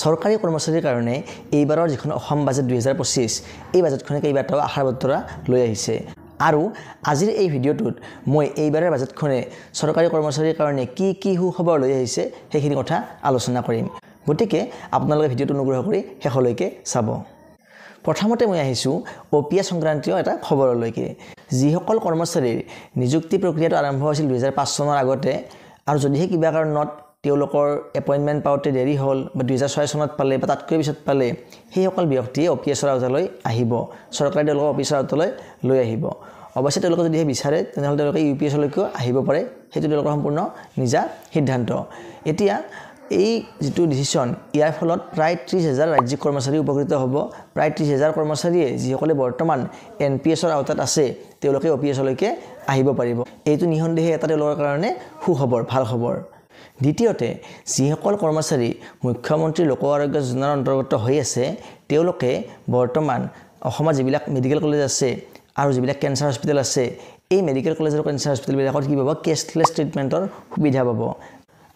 চৰকাৰী কৰ্মচাৰীৰ কাৰণে এইবাৰৰ যিখন অসম বাজেট 2025 এই বাজেটখনে কেইবাটাও আশাৰ বতৰা লৈ আহিছে আৰু আজিৰ এই ভিডিঅ'টোত মই এইবাৰৰ বাজেটখনে চৰকাৰী কৰ্মচাৰীৰ কাৰণে কি সুখবৰ লৈ আহিছে সেইখিনি কথা আলোচনা কৰিম গতিকে আপোনালোকে ভিডিঅ'টো অনুগ্ৰহ কৰি শেষলৈকে চাব প্ৰথমতে মই আহিছো OPS সংক্ৰান্তীয় এটা খবৰলৈকে যিসকল কৰ্মচাৰীৰ নিযুক্তি প্ৰক্ৰিয়াটো আৰম্ভ হৈছিল 2005 চনৰ আগতে আৰু যদিহে কিবা কাৰণত তেওঁলোকৰ এপইণ্টমেণ্ট পাওঁতে দেৰি হ'ল বা 2006 চনত পালে বা তাতকৈ পিছত পালে সেইসকল ব্যক্তিয়ে OPSৰ আওতালৈ আহিব চৰকাৰে তেওঁলোকক অফিচৰ আওতালৈ লৈ আহিব অৱশ্যে তেওঁলোকে যদিহে বিচাৰে তেনেহ'লে তেওঁলোকে UPSলৈকেও আহিব পাৰে সেইটো তেওঁলোকৰ সম্পূৰ্ণ নিজা সিদ্ধান্ত এতিয়া এই যেটো ডিসিশন ইয়াৰ ফলত প্ৰায় 30000 ৰাজ্যিক কৰ্মচাৰী উপকৃত হ'ব প্ৰায় 30000 কৰ্মচাৰীয়ে যিসকলে বৰ্তমান NPSৰ আওতাত আছে তেওঁলোকে OPSলৈকে আহিব পাৰিব এইটো নিহন্দেহে এটা তেওঁলোকৰ কাৰণে সুখবৰ ভাল খবৰ দ্বিতীয়তে যিসকল কৰ্মচাৰী মুখ্যমন্ত্ৰী লোক আৰোগ্য যোজনাৰ অন্তৰ্গত হৈ আছে তেওঁলোকে বৰ্তমান অসমৰ যিবিলাক মেডিকেল কলেজ আছে আৰু যিবিলাক কেন্সাৰ হস্পিটেল আছে এই মেডিকেল কলেজ আৰু কেন্সাৰ হস্পিটেল বিলাকত কি পাব কেছলেছ ট্ৰিটমেন্টৰ সুবিধা পাব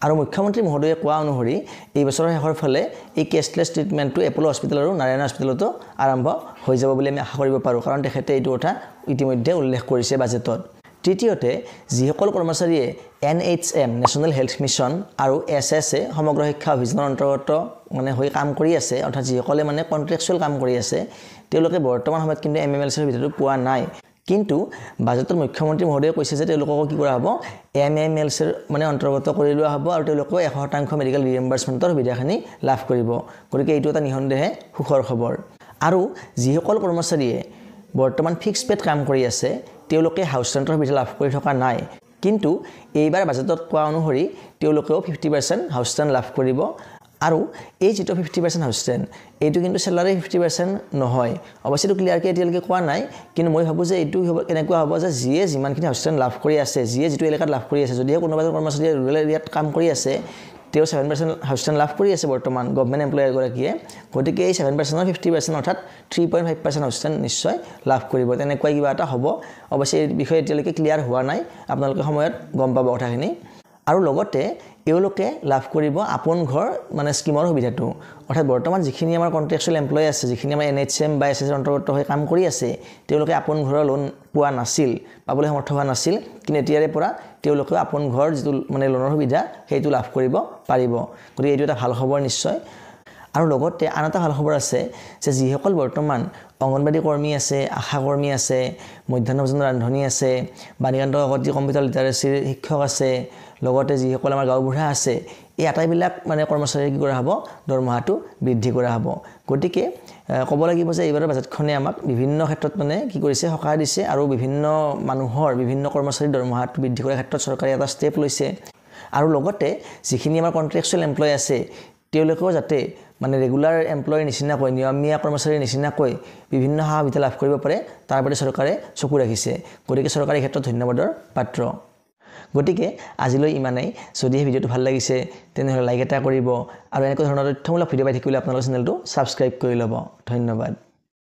আৰু মুখ্যমন্ত্ৰী মহোদয়ে কোৱা অনুসৰি এই বছৰৰ শেষৰ ফালে এই কেছলেছ ট্ৰিটমেন্টটো এপল হস্পিটেল আৰু নাৰায়ণ হস্পিটেলতো আৰম্ভ হৈ যাব বুলি আমি আশা কৰিব পাৰো কাৰণ তেখেতে এইটো কথা ইতিমধ্যে উল্লেখ কৰিছে বাজেটত তৃতীয়তে যিসকল কৰ্মচাৰীয়ে NHM নেশ্যনেল হেল্থ মিছন আৰু SSA সমগ্ৰ শিক্ষা অভিযানৰ অন্তৰ্গত মানে হৈ কাম কৰি আছে অৰ্থাৎ যিসকলে মানে কন্ট্ৰাকচুৱেল কাম কৰি আছে তেওঁলোকে বৰ্তমান সময়ত কিন্তু MMLCৰ ভিতৰত পোৱা নাই কিন্তু বাজেটৰ মুখ্যমন্ত্ৰী মহোদয়ে কৈছে যে তেওঁলোকক কি কৰা হ'ব MMLCৰ মানে অন্তৰ্গত কৰি লোৱা হ'ব আৰু তেওঁলোকক 100% মেডিকেল ৰিএম্বাৰ্সমেন্টৰ সুবিধাখিনি লাভ কৰিব গতিকে এইটো এটা নিহন্দেহে সুখৰ খবৰ আৰু যিসকল কৰ্মচাৰীয়ে বৰ্তমান ফিক্স পেড কাম কৰি আছে তেওঁলোকে হাউস ৰেন্টৰ সুবিধা লাভ কৰি থকা নাই কিন্তু এইবাৰ বাজেটত কোৱা অনুসৰি তেওঁলোকেও 50% হাউস ৰেন্ট লাভ কৰিব আৰু এই যেটো 50% হাউস ৰেন্ট এইটো কিন্তু স্যালাৰি 50% নহয় অৱশ্যে ক্লিয়াৰকে এতিয়ালৈকে কোৱা নাই কিন্তু মই ভাবো যে এইটো কেনেকুৱা হ'ব যে যিয়ে যিমানখিনি হাউস ৰেন্ট লাভ কৰি আছে যিয়ে যেটো এলেকাত লাভ কৰি আছে যদিহে কোনোবা কৰ্মচাৰীয়ে ৰুৰাল এৰিয়াত কাম কৰি আছে তেওঁ 7% হাউস ৰেন্ট লাভ কৰি আছে বৰ্তমান গভৰ্ণমেণ্ট এমপ্লয়াৰ গৰাকীয়ে গতিকে এই 7% 50% অৰ্থাৎ 3.5% হাউস ৰেন্ট নিশ্চয় লাভ কৰিব তেনেকুৱা কিবা এটা হ'ব অৱশ্যে এই বিষয়ে এতিয়ালৈকে ক্লিয়াৰ হোৱা নাই আপোনালোকে সময়ত গম পাব কথাখিনি আৰু লগতে এওঁলোকে লাভ কৰিব আপোন ঘৰ মানে স্কিমৰ সুবিধাটো অৰ্থাৎ বৰ্তমান যিখিনি আমাৰ কন্ট্ৰাকচুৱেল এমপ্লয় আছে যিখিনি আমাৰ NHM বা SSA অন্তৰ্গত হৈ কাম কৰি আছে তেওঁলোকে আপোন ঘৰৰ লোন পোৱা নাছিল পাবলৈ সমৰ্থ হোৱা নাছিল কিন্তু এতিয়াৰে পৰা তেওঁলোকে আপোন ঘৰ যিটো মানে লোনৰ সুবিধা সেইটো লাভ কৰিব পাৰিব গতিকে এইটো এটা ভাল খবৰ নিশ্চয় আৰু লগতে আন এটা ভাল খবৰ আছে যে যিসকল বৰ্তমান অংগনবাড়ী কৰ্মী আছে আশা কৰ্মী আছে মধ্যাহ্ন ভোজনৰ ৰান্ধনী আছে বাণিজ্য আগত কম্পিউটাৰ লিটাৰেচিৰ শিক্ষক আছে লগতে যিসকল আমাৰ গাঁওবুঢ়া আছে এই আটাইবিলাক মানে কৰ্মচাৰীৰ কি কৰা হ'ব দৰমহাটো বৃদ্ধি কৰা হ'ব গতিকে ক'ব লাগিব যে এইবাৰৰ বাজেটখনে আমাক বিভিন্ন ক্ষেত্ৰত মানে কি কৰিছে সহায় দিছে আৰু বিভিন্ন মানুহৰ বিভিন্ন কৰ্মচাৰীৰ দৰমহাটো বৃদ্ধি কৰাৰ ক্ষেত্ৰত চৰকাৰে এটা ষ্টেপ লৈছে আৰু লগতে যিখিনি আমাৰ কন্ট্ৰাকচুৱেল এমপ্লয় আছে তেওঁলোকেও যাতে মানে ৰেগুলাৰ এমপ্লয়ৰ নিচিনাকৈ নিয়মীয়া কৰ্মচাৰীৰ নিচিনাকৈ বিভিন্ন সুবিধা লাভ কৰিব পাৰে তাৰ বাবে চৰকাৰে চকু ৰাখিছে গতিকে চৰকাৰী ক্ষেত্ৰত ধন্যবাদৰ পাত্ৰ গতিকে আজিলৈ ইমানেই যদি এই ভিডিঅ'টো ভাল লাগিছে তেনেহ'লে লাইক এটা কৰিব আৰু এনেকুৱা ধৰণৰ তথ্যমূলক ভিডিঅ' পাই থাকিবলৈ আপোনালোকৰ চেনেলটো সাবস্ক্ৰাইব কৰি ল'ব ধন্যবাদ